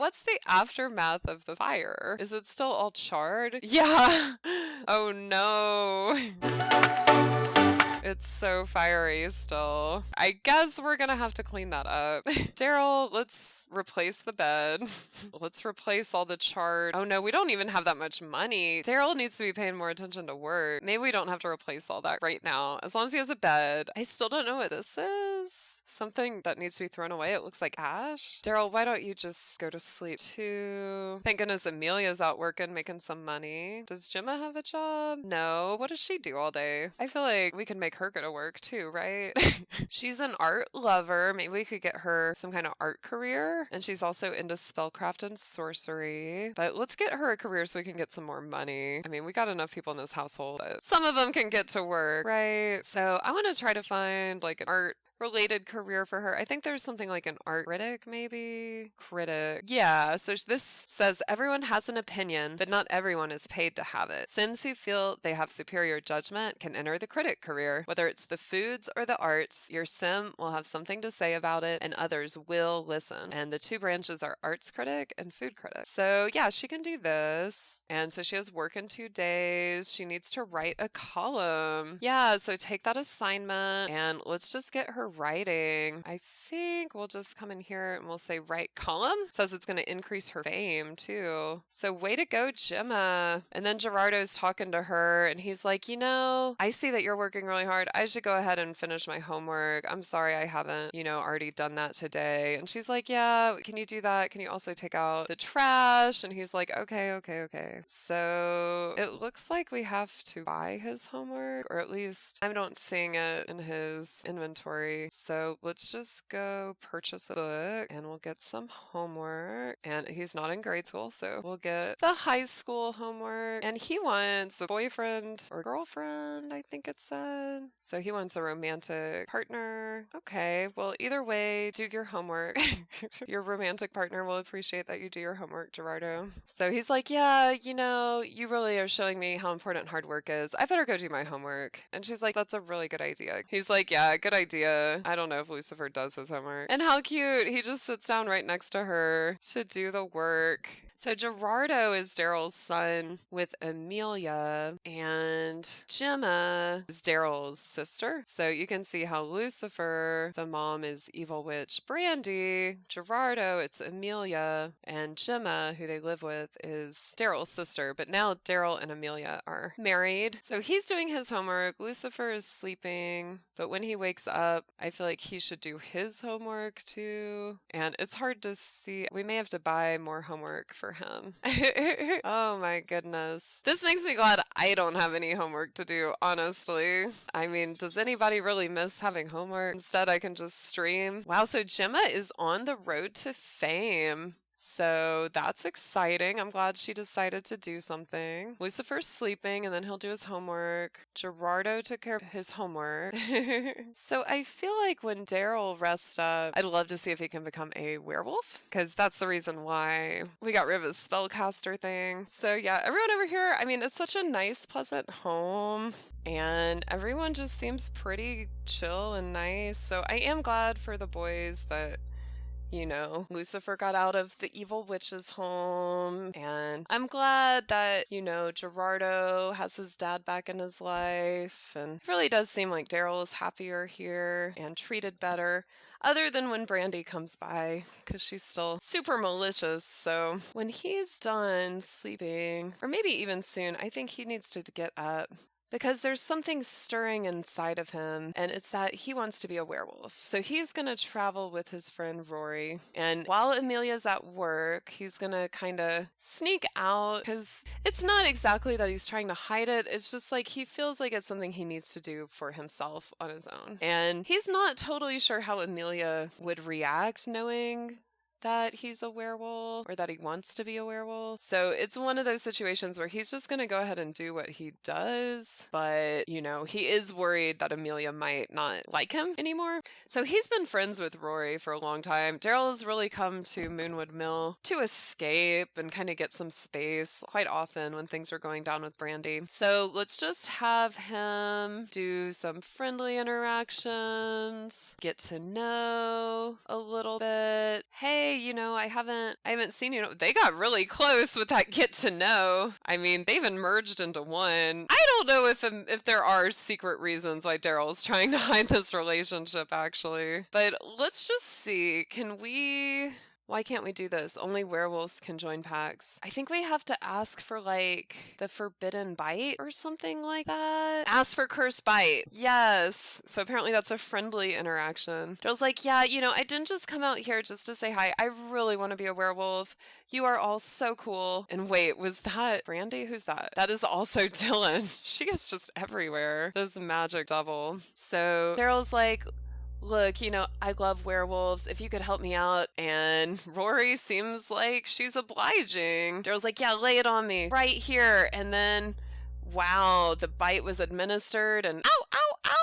what's the aftermath of the fire? Is it still all charred? Yeah. Oh no. It's so fiery still. I guess we're gonna have to clean that up. Darrel, let's replace the bed. Let's replace all the charred. Oh no, we don't even have that much money. Darrel needs to be paying more attention to work. Maybe we don't have to replace all that right now. As long as he has a bed. I still don't know what this is. Something that needs to be thrown away. It looks like ash. Darrel, why don't you just go to sleep too? Thank goodness Amelia's out working, making some money. Does Gemma have a job? No. What does she do all day? I feel like we can make her go to work too, right? She's an art lover. Maybe we could get her some kind of art career. And she's also into spellcraft and sorcery. But let's get her a career so we can get some more money. I mean, we got enough people in this household that some of them can get to work, right? So I want to try to find like an art related career for her. I think there's something like an art critic, maybe? Critic. Yeah, so this says everyone has an opinion, but not everyone is paid to have it. Sims who feel they have superior judgment can enter the critic career. Whether it's the foods or the arts, your sim will have something to say about it and others will listen. And the two branches are arts critic and food critic. So yeah, she can do this. And so she has work in 2 days. She needs to write a column. Yeah, so take that assignment and let's just get her writing. I think we'll just come in here and we'll say write column. It says it's going to increase her fame too. So way to go, Gemma. And then Gerardo's talking to her and he's like, you know, I see that you're working really hard. I should go ahead and finish my homework. I'm sorry I haven't, already done that today. And she's like, yeah, can you do that? Can you also take out the trash? And he's like, okay. So it looks like we have to buy his homework, or at least I'm not seeing it in his inventory. So let's just go purchase a book and we'll get some homework. And he's not in grade school, so we'll get the high school homework. And he wants a boyfriend or girlfriend, I think it said. So he wants a romantic partner. Okay, well, either way, do your homework. Your romantic partner will appreciate that you do your homework, Gerardo. So he's like, yeah, you really are showing me how important hard work is. I better go do my homework. And she's like, that's a really good idea. He's like, yeah, good idea. I don't know if Lucifer does his homework. And how cute. He just sits down right next to her to do the work. So Gerardo is Darrel's son with Amelia, and Gemma is Darrel's sister. So you can see how Lucifer, the mom, is evil witch Brandy. Gerardo, it's Amelia, and Gemma, who they live with, is Darrel's sister. But now Darrel and Amelia are married. So he's doing his homework. Lucifer is sleeping, but when he wakes up, I feel like he should do his homework too. And it's hard to see. We may have to buy more homework for him. Oh my goodness. This makes me glad I don't have any homework to do, honestly. I mean, does anybody really miss having homework? Instead, I can just stream. Wow, so Gemma is on the road to fame. So that's exciting. I'm glad she decided to do something. Lucifer's sleeping and then he'll do his homework. Gerardo took care of his homework. So I feel like when Darrel rests up, I'd love to see if he can become a werewolf, because that's the reason why we got rid of his spellcaster thing. So yeah, everyone over here, I mean, it's such a nice, pleasant home. And everyone just seems pretty chill and nice. So I am glad for the boys that Lucifer got out of the evil witch's home. And I'm glad that, Gerardo has his dad back in his life. And it really does seem like Darrel is happier here and treated better. Other than when Brandy comes by, because she's still super malicious. So when he's done sleeping, or maybe even soon, I think he needs to get up. Because there's something stirring inside of him, and it's that he wants to be a werewolf. So he's going to travel with his friend Rory, and while Amelia's at work, he's going to kind of sneak out, because it's not exactly that he's trying to hide it, it's just like he feels like it's something he needs to do for himself on his own. And he's not totally sure how Amelia would react knowing that he's a werewolf, or that he wants to be a werewolf. So it's one of those situations where he's just going to go ahead and do what he does. But, he is worried that Amelia might not like him anymore. So he's been friends with Rory for a long time. Darrel has really come to Moonwood Mill to escape and kind of get some space quite often when things are going down with Brandy. So let's just have him do some friendly interactions, get to know a little bit. Hey, hey, I haven't seen you. They got really close with that get to know. I mean, they've even merged into one. I don't know if there are secret reasons why Darrel's trying to hide this relationship, actually. But let's just see. Why can't we do this? Only werewolves can join packs. I think we have to ask for like the forbidden bite or something like that. Ask for cursed bite. Yes. So apparently that's a friendly interaction. Darrel's like, yeah, I didn't just come out here just to say hi. I really want to be a werewolf. You are all so cool. And wait, was that Brandy? Who's that? That is also Dylan. She is just everywhere. This magic double. So Darrel's like, look, I love werewolves. If you could help me out. And Rory seems like she's obliging. Darrel's like, yeah, lay it on me right here. And then, wow, the bite was administered and ow, ow, ow.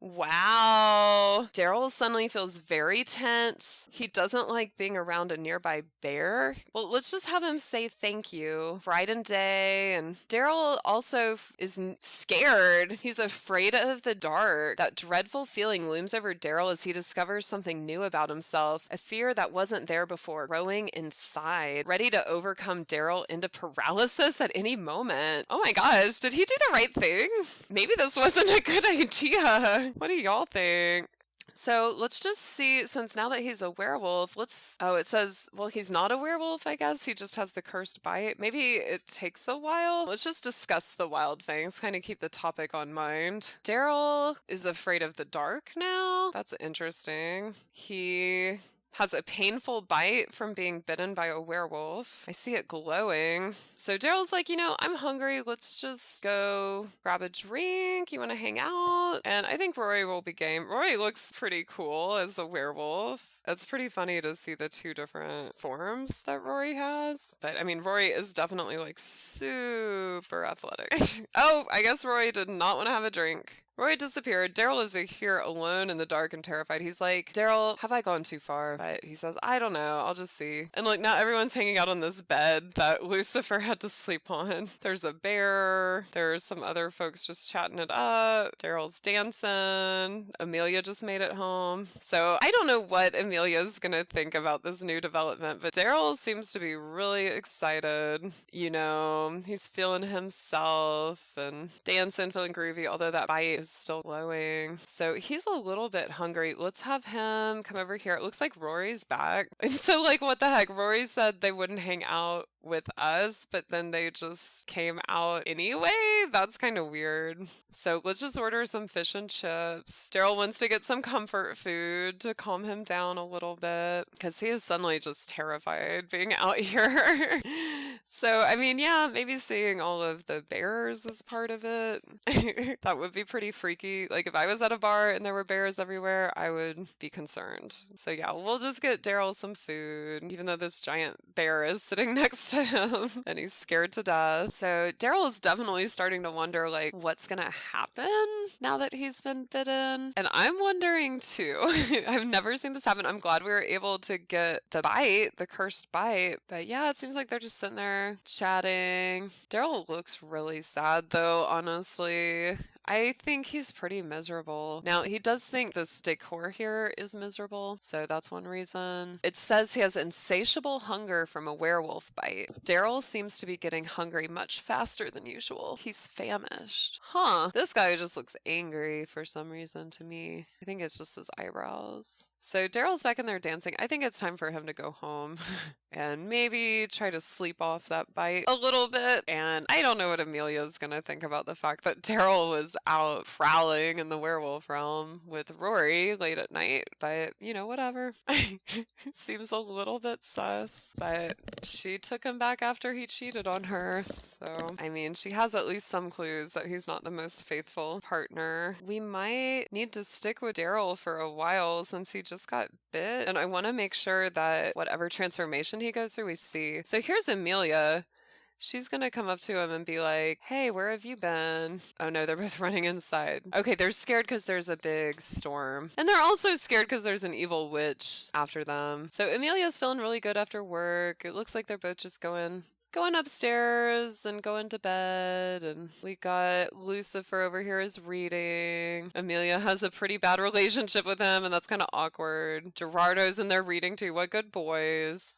Wow. Darrel suddenly feels very tense. He doesn't like being around a nearby bear. Well, let's just have him say thank you. Bright and day. And Darrel also is scared. He's afraid of the dark. That dreadful feeling looms over Darrel as he discovers something new about himself. A fear that wasn't there before, growing inside, ready to overcome Darrel into paralysis at any moment. Oh my gosh, did he do the right thing? Maybe this wasn't a good idea. What do y'all think? So let's just see, since now that he's a werewolf, it says, well, he's not a werewolf, I guess. He just has the cursed bite. Maybe it takes a while. Let's just discuss the wild things, kind of keep the topic on mind. Darrel is afraid of the dark now. That's interesting. He has a painful bite from being bitten by a werewolf. I see it glowing. So Darrel's like, I'm hungry. Let's just go grab a drink. You want to hang out? And I think Rory will be game. Rory looks pretty cool as a werewolf. It's pretty funny to see the two different forms that Rory has. But I mean, Rory is definitely like super athletic. Oh, I guess Rory did not want to have a drink. Rory disappeared. Darrel is here alone in the dark and terrified. He's like, Darrel, have I gone too far? But he says, I don't know. I'll just see. And look, now everyone's hanging out on this bed that Lucifer had to sleep on. There's a bear. There's some other folks just chatting it up. Darrel's dancing. Amelia just made it home. So I don't know what Amelia's gonna think about this new development, but Darrel seems to be really excited. He's feeling himself and dancing, feeling groovy, although that bite is still glowing. So he's a little bit hungry. Let's have him come over here. It looks like Rory's back. And so like, what the heck? Rory said they wouldn't hang out with us, but then they just came out anyway. That's kind of weird. So let's just order some fish and chips. Darrel wants to get some comfort food to calm him down a little bit because he is suddenly just terrified being out here. So, I mean, yeah, maybe seeing all of the bears is part of it. That would be pretty freaky. Like if I was at a bar and there were bears everywhere, I would be concerned. So yeah, we'll just get Darrel some food, even though this giant bear is sitting next to him and he's scared to death. So Darrel is definitely starting to wonder like what's gonna happen now that he's been bitten. And I'm wondering too. I've never seen this happen. I'm glad we were able to get the bite, the cursed bite. But yeah, it seems like they're just sitting there chatting. Darrel looks really sad though, honestly. I think he's pretty miserable. Now, he does think this decor here is miserable, so that's one reason. It says he has insatiable hunger from a werewolf bite. Darrel seems to be getting hungry much faster than usual. He's famished. Huh. This guy just looks angry for some reason to me. I think it's just his eyebrows. So Darrel's back in there dancing. I think it's time for him to go home and maybe try to sleep off that bite a little bit. And I don't know what Amelia's going to think about the fact that Darrel was out prowling in the werewolf realm with Rory late at night. But, whatever. Seems a little bit sus. But she took him back after he cheated on her. So, I mean, she has at least some clues that he's not the most faithful partner. We might need to stick with Darrel for a while since he just got bit, and I want to make sure that whatever transformation he goes through, we see. So here's Amelia. She's gonna come up to him and be like, hey, where have you been? Oh no, they're both running inside. Okay, they're scared because there's a big storm. And they're also scared because there's an evil witch after them. So Amelia's feeling really good after work. It looks like they're both just going going upstairs and going to bed. And we got Lucifer over here is reading. Amelia has a pretty bad relationship with him, and that's kind of awkward. Gerardo's in there reading too. What good boys.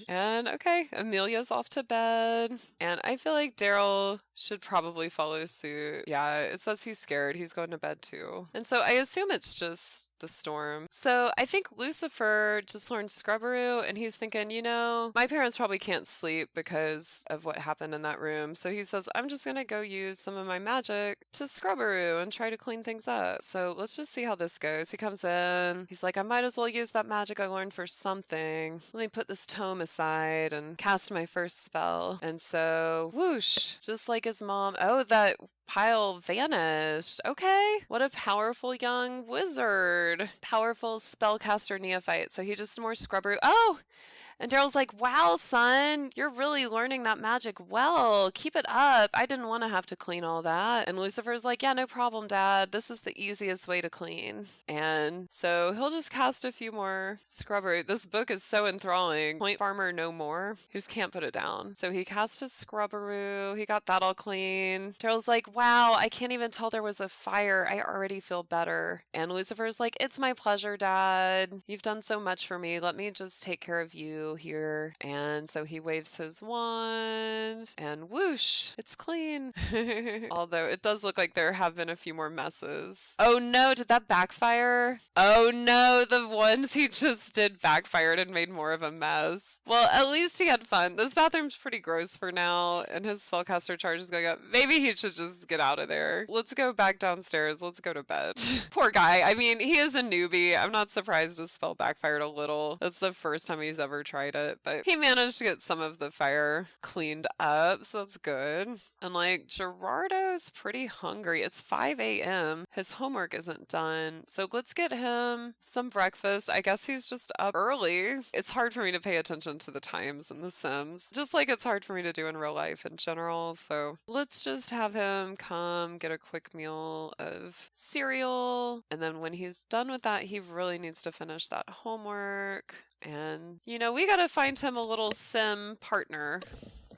And okay, Amelia's off to bed. And I feel like Darrel should probably follow suit. Yeah, it says he's scared. He's going to bed too. And so I assume it's just the storm. So I think Lucifer just learned scrubbero, and he's thinking, you know, my parents probably can't sleep because of what happened in that room. So he says, I'm just going to go use some of my magic to scrubbero and try to clean things up. So let's just see how this goes. He comes in. He's like, I might as well use that magic I learned for something. Let me put this tome aside and cast my first spell. And so, whoosh, just like his mom. Oh, that pile vanished. Okay. What a powerful young wizard. Powerful spellcaster neophyte. So he just more scrubber. Oh! And Darrel's like, wow, son, you're really learning that magic well. Keep it up. I didn't want to have to clean all that. And Lucifer's like, yeah, no problem, Dad. This is the easiest way to clean. And so he'll just cast a few more scrubber. This book is so enthralling. Point Farmer no more. He just can't put it down. So he cast his scrubberoo. He got that all clean. Darrel's like, wow, I can't even tell there was a fire. I already feel better. And Lucifer's like, it's my pleasure, Dad. You've done so much for me. Let me just take care of you here. And so he waves his wand and whoosh, it's clean. Although it does look like there have been a few more messes. Oh no, did that backfire? Oh no, the ones he just did backfired and made more of a mess. Well, at least he had fun. This bathroom's pretty gross for now, and his spellcaster charge is going up. Maybe he should just get out of there. Let's go back downstairs. Let's go to bed. Poor guy. I mean, he is a newbie. I'm not surprised his spell backfired a little. That's the first time he's ever tried it, but he managed to get some of the fire cleaned up, so that's good. And like, Gerardo's pretty hungry. It's 5 a.m. His homework isn't done, so let's get him some breakfast. I guess he's just up early. It's hard for me to pay attention to the times in The Sims, just like it's hard for me to do in real life in general, so let's just have him come get a quick meal of cereal, and then when he's done with that, he really needs to finish that homework. And, you know, we gotta find him a little sim partner.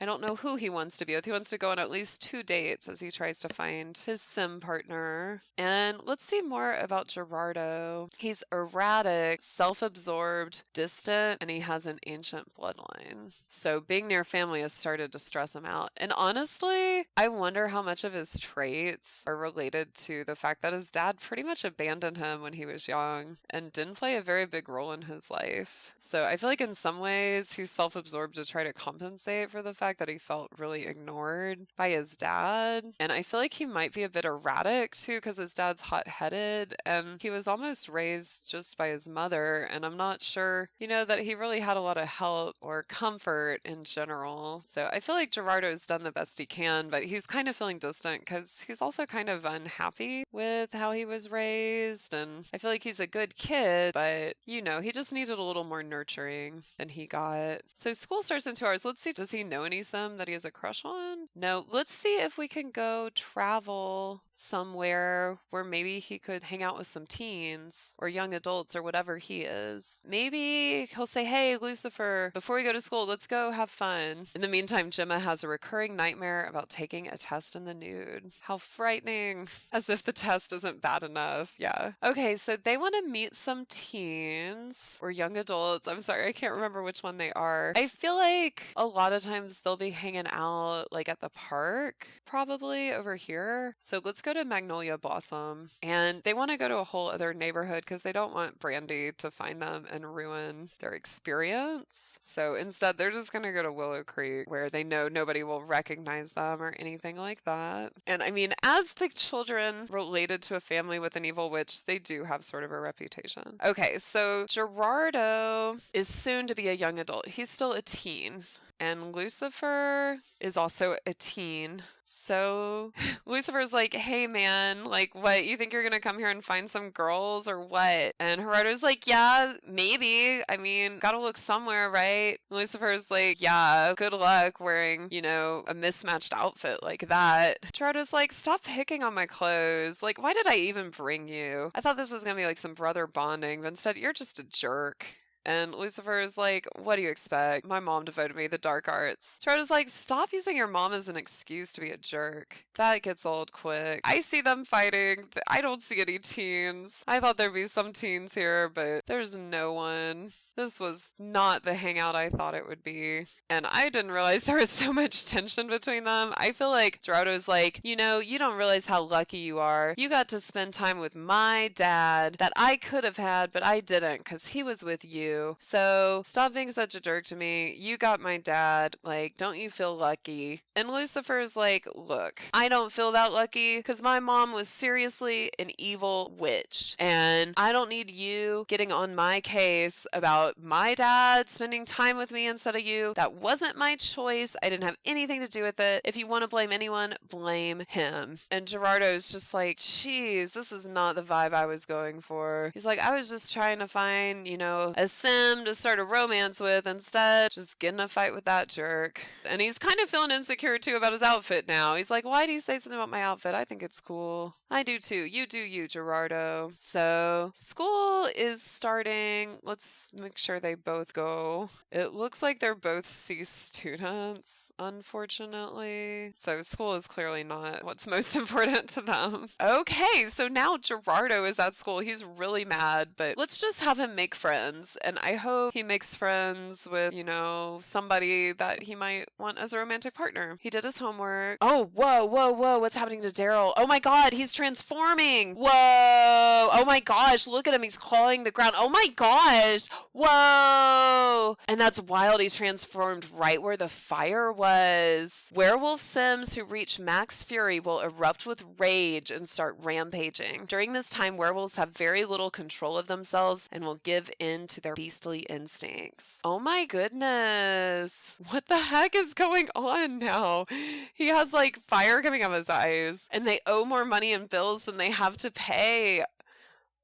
I don't know who he wants to be with. He wants to go on at least 2 dates as he tries to find his sim partner. And let's see more about Gerardo. He's erratic, self-absorbed, distant, and he has an ancient bloodline. So being near family has started to stress him out. And honestly, I wonder how much of his traits are related to the fact that his dad pretty much abandoned him when he was young and didn't play a very big role in his life. So I feel like in some ways he's self-absorbed to try to compensate for the fact that he felt really ignored by his dad. And I feel like he might be a bit erratic too, because his dad's hot-headed and he was almost raised just by his mother. And I'm not sure, you know, that he really had a lot of help or comfort in general. So I feel like Gerardo's done the best he can, but he's kind of feeling distant because he's also kind of unhappy with how he was raised. And I feel like he's a good kid, but you know, he just needed a little more nurturing than he got. So school starts in 2 hours. Let's see, does he know any some that he has a crush on? No. Let's see if we can go travel somewhere where maybe he could hang out with some teens or young adults or whatever he is. Maybe he'll say, hey, Lucifer, before we go to school, let's go have fun. In the meantime, Gemma has a recurring nightmare about taking a test in the nude. How frightening. As if the test isn't bad enough. Yeah. Okay, so they want to meet some teens or young adults. I'm sorry, I can't remember which one they are. I feel like a lot of times they'll be hanging out like at the park, probably over here. So let's go to Magnolia Blossom. And they want to go to a whole other neighborhood because they don't want Brandy to find them and ruin their experience. So instead, they're just going to go to Willow Creek where they know nobody will recognize them or anything like that. And I mean, as the children related to a family with an evil witch, they do have sort of a reputation. Okay, so Gerardo is soon to be a young adult. He's still a teen. And Lucifer is also a teen. So Lucifer's like, hey man, like what, you think you're gonna come here and find some girls or what? And Gerardo's like, yeah, maybe. I mean, gotta look somewhere, right? Lucifer's like, yeah, good luck wearing, you know, a mismatched outfit like that. Gerardo's like, stop picking on my clothes. Like, why did I even bring you? I thought this was gonna be like some brother bonding, but instead you're just a jerk. And Lucifer is like, what do you expect? My mom devoted me to the dark arts. Gerardo's like, stop using your mom as an excuse to be a jerk. That gets old quick. I see them fighting. I don't see any teens. I thought there'd be some teens here, but there's no one. This was not the hangout I thought it would be. And I didn't realize there was so much tension between them. I feel like Gerardo's like, you know, you don't realize how lucky you are. You got to spend time with my dad that I could have had, but I didn't because he was with you. So stop being such a jerk to me. You got my dad. Like, don't you feel lucky? And Lucifer's like, look, I don't feel that lucky because my mom was seriously an evil witch. And I don't need you getting on my case about my dad spending time with me instead of you. That wasn't my choice. I didn't have anything to do with it. If you want to blame anyone, blame him. And Gerardo's just like, geez, this is not the vibe I was going for. He's like, I was just trying to find, you know, a sim to start a romance with. Instead, just get in a fight with that jerk. And he's kind of feeling insecure too about his outfit now. He's like, why do you say something about my outfit? I think it's cool. I do too. You do you, Gerardo. So school is starting. Let's make sure they both go. It looks like they're both C students, unfortunately. So school is clearly not what's most important to them. Okay, so now Gerardo is at school. He's really mad, but let's just have him make friends. And I hope he makes friends with, you know, somebody that he might want as a romantic partner. He did his homework. Oh, whoa, whoa, whoa. What's happening to Darrel? Oh my God, he's transforming. Whoa. Oh my gosh, look at him. He's clawing the ground. Oh my gosh. Whoa. And that's wild. He's transformed right where the fire was. Werewolf sims who reach max fury will erupt with rage and start rampaging. During this time, werewolves have very little control of themselves and will give in to their beastly instincts. Oh my goodness. What the heck is going on now? He has like fire coming out of his eyes and they owe more money in bills than they have to pay.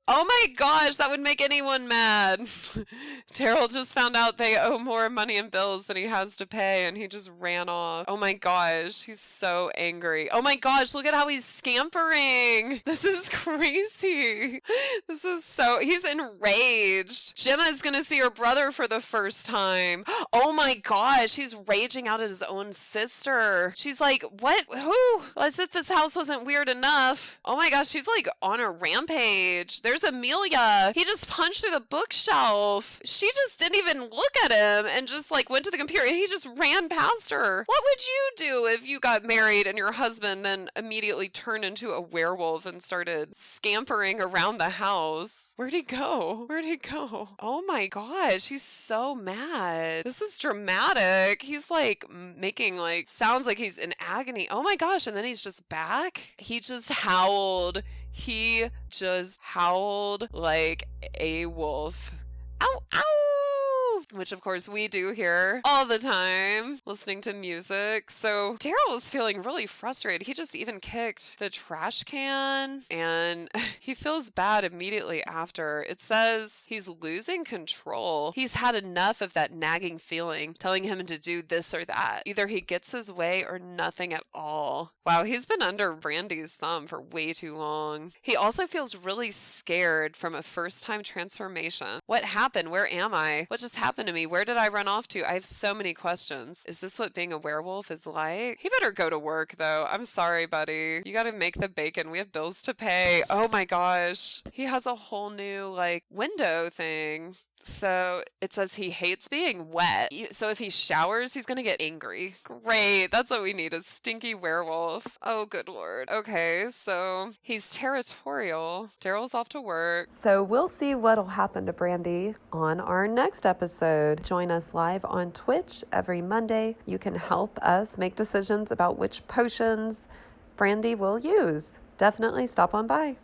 Oh my gosh, that would make anyone mad. Darrel just found out they owe more money in bills than he has to pay, and he just ran off. Oh my gosh, he's so angry. Oh my gosh, look at how he's scampering. This is crazy. This is so... He's enraged. Gemma is gonna see her brother for the first time. Oh my gosh, he's raging out at his own sister. She's like, what? Who? As if this house wasn't weird enough. Oh my gosh, she's like on a rampage. There's Amelia. He just punched through the bookshelf. She just didn't even look at him and just like went to the computer and he just ran past her. What would you do if you got married and your husband then immediately turned into a werewolf and started scampering around the house? Where'd he go? Where'd he go? Oh my gosh, he's so mad. This is dramatic. He's like making like sounds like he's in agony. Oh my gosh, and then he's just back. He just howled. He just howled like a wolf. Ow, ow! Which of course we do here all the time, listening to music. So Darrel was feeling really frustrated. He just even kicked the trash can and he feels bad immediately after. It says he's losing control. He's had enough of that nagging feeling telling him to do this or that. Either he gets his way or nothing at all. Wow, he's been under Brandy's thumb for way too long. He also feels really scared from a first-time transformation. What happened? Where am I? What just happened to me? Where did I run off to? I have so many questions. Is this what being a werewolf is like? He better go to work though. I'm sorry, buddy. You gotta make the bacon. We have bills to pay. Oh my gosh. He has a whole new like window thing. So it says he hates being wet. So if he showers, he's going to get angry. Great. That's what we need, a stinky werewolf. Oh, good Lord. Okay, so he's territorial. Darrel's off to work. So we'll see what'll happen to Brandy on our next episode. Join us live on Twitch every Monday. You can help us make decisions about which potions Brandy will use. Definitely stop on by.